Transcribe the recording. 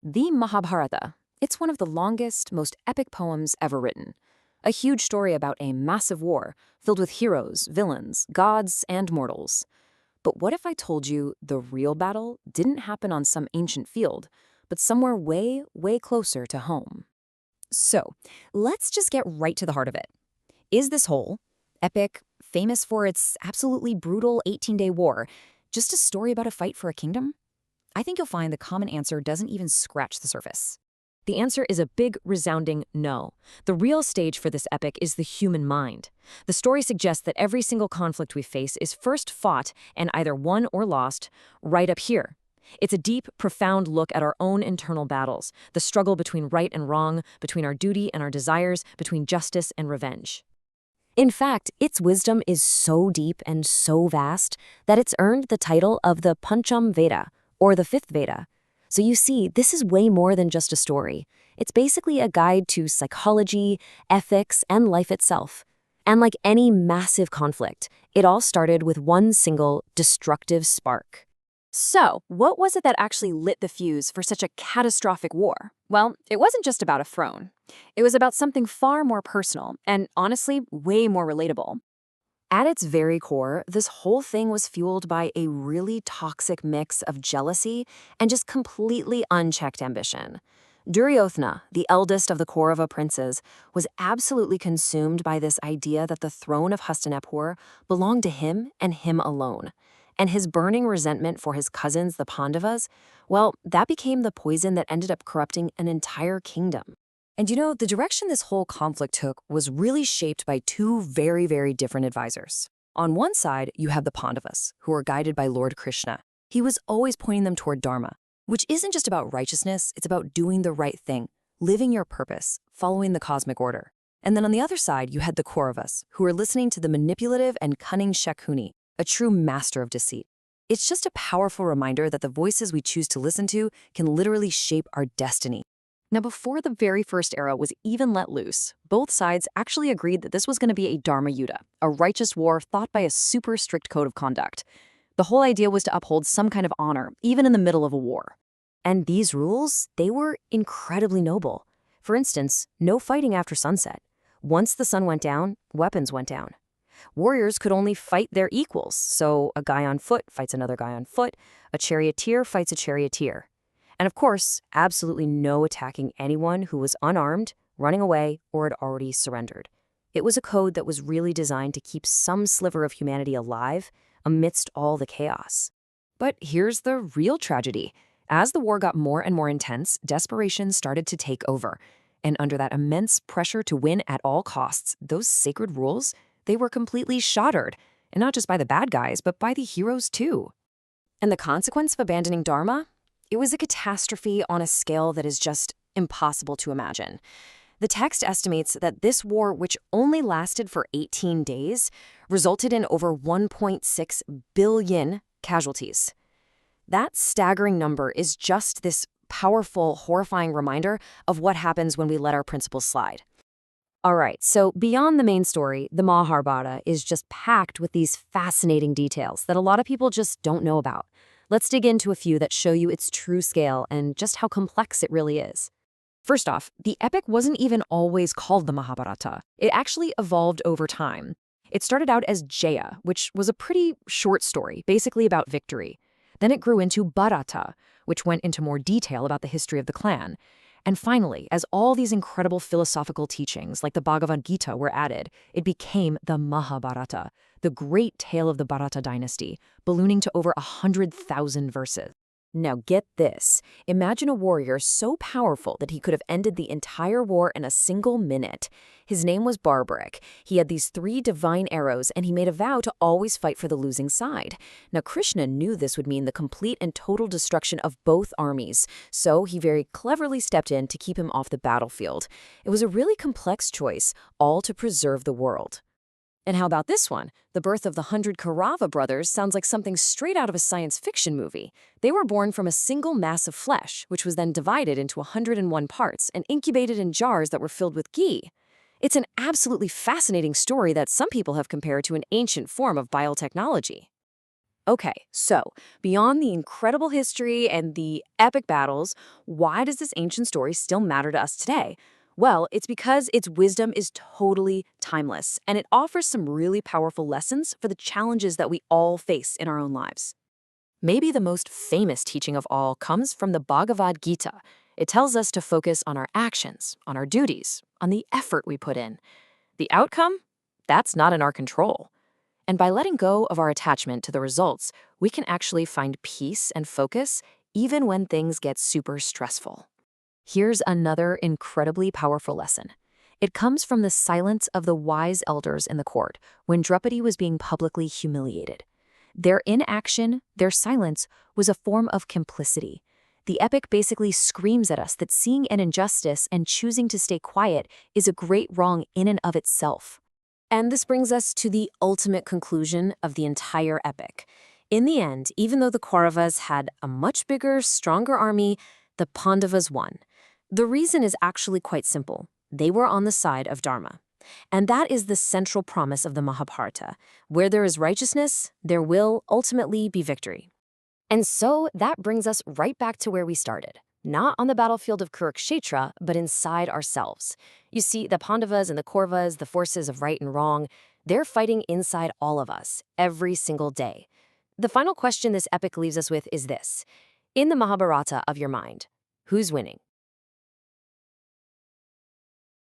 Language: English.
The Mahabharata. It's one of the longest, most epic poems ever written. A huge story about a massive war filled with heroes, villains, gods, and mortals. But what if I told you the real battle didn't happen on some ancient field, but somewhere way, way closer to home? So, let's just get right to the heart of it. Is this whole, epic, famous for its absolutely brutal 18-day war, just a story about a fight for a kingdom? I think you'll find the common answer doesn't even scratch the surface. The answer is a big, resounding no. The real stage for this epic is the human mind. The story suggests that every single conflict we face is first fought and either won or lost right up here. It's a deep, profound look at our own internal battles, the struggle between right and wrong, between our duty and our desires, between justice and revenge. In fact, its wisdom is so deep and so vast that it's earned the title of the Pancham Veda, or the fifth Veda. So you see, this is way more than just a story. It's basically a guide to psychology, ethics, and life itself. And like any massive conflict, it all started with one single destructive spark. So, what was it that actually lit the fuse for such a catastrophic war? Well, it wasn't just about a throne. It was about something far more personal and, honestly, way more relatable. At its very core, this whole thing was fueled by a really toxic mix of jealousy and just completely unchecked ambition. Duryodhana, the eldest of the Kaurava princes, was absolutely consumed by this idea that the throne of Hastinapur belonged to him and him alone. And his burning resentment for his cousins, the Pandavas, well, that became the poison that ended up corrupting an entire kingdom. And you know, the direction this whole conflict took was really shaped by two very, very different advisors. On one side, you have the Pandavas, who were guided by Lord Krishna. He was always pointing them toward Dharma, which isn't just about righteousness, it's about doing the right thing, living your purpose, following the cosmic order. And then on the other side, you had the Kauravas, who were listening to the manipulative and cunning Shakuni, a true master of deceit. It's just a powerful reminder that the voices we choose to listen to can literally shape our destiny. Now, before the very first era was even let loose, both sides actually agreed that this was going to be a Dharma Yuddha, a righteous war fought by a super strict code of conduct. The whole idea was to uphold some kind of honor, even in the middle of a war. And these rules, they were incredibly noble. For instance, no fighting after sunset. Once the sun went down, weapons went down. Warriors could only fight their equals, so a guy on foot fights another guy on foot, a charioteer fights a charioteer. And of course, absolutely no attacking anyone who was unarmed, running away, or had already surrendered. It was a code that was really designed to keep some sliver of humanity alive amidst all the chaos. But here's the real tragedy. As the war got more and more intense, desperation started to take over. And under that immense pressure to win at all costs, those sacred rules, they were completely shattered. And not just by the bad guys, but by the heroes too. And the consequence of abandoning Dharma? It was a catastrophe on a scale that is just impossible to imagine. The text estimates that this war, which only lasted for 18 days, resulted in over 1.6 billion casualties. That staggering number is just this powerful, horrifying reminder of what happens when we let our principles slide. All right, so beyond the main story, the Mahabharata is just packed with these fascinating details that a lot of people just don't know about. Let's dig into a few that show you its true scale and just how complex it really is. First off, the epic wasn't even always called the Mahabharata. It actually evolved over time. It started out as Jaya, which was a pretty short story, basically about victory. Then it grew into Bharata, which went into more detail about the history of the clan. And finally, as all these incredible philosophical teachings like the Bhagavad Gita were added, it became the Mahabharata, the great tale of the Bharata dynasty, ballooning to over 100,000 verses. Now get this. Imagine a warrior so powerful that he could have ended the entire war in a single minute. His name was Barbaric. He had these 3 divine arrows, and he made a vow to always fight for the losing side. Now Krishna knew this would mean the complete and total destruction of both armies, so he very cleverly stepped in to keep him off the battlefield. It was a really complex choice, all to preserve the world. And how about this one? The birth of the 100 Kaurava brothers sounds like something straight out of a science fiction movie. They were born from a single mass of flesh, which was then divided into 101 parts and incubated in jars that were filled with ghee. It's an absolutely fascinating story that some people have compared to an ancient form of biotechnology. Okay, so beyond the incredible history and the epic battles, why does this ancient story still matter to us today? Well, it's because its wisdom is totally timeless, and it offers some really powerful lessons for the challenges that we all face in our own lives. Maybe the most famous teaching of all comes from the Bhagavad Gita. It tells us to focus on our actions, on our duties, on the effort we put in. The outcome? That's not in our control. And by letting go of our attachment to the results, we can actually find peace and focus even when things get super stressful. Here's another incredibly powerful lesson. It comes from the silence of the wise elders in the court when Draupadi was being publicly humiliated. Their inaction, their silence, was a form of complicity. The epic basically screams at us that seeing an injustice and choosing to stay quiet is a great wrong in and of itself. And this brings us to the ultimate conclusion of the entire epic. In the end, even though the Kauravas had a much bigger, stronger army, the Pandavas won. The reason is actually quite simple. They were on the side of Dharma. And that is the central promise of the Mahabharata. Where there is righteousness, there will ultimately be victory. And so that brings us right back to where we started. Not on the battlefield of Kurukshetra, but inside ourselves. You see, the Pandavas and the Kauravas, the forces of right and wrong, they're fighting inside all of us, every single day. The final question this epic leaves us with is this. In the Mahabharata of your mind, who's winning?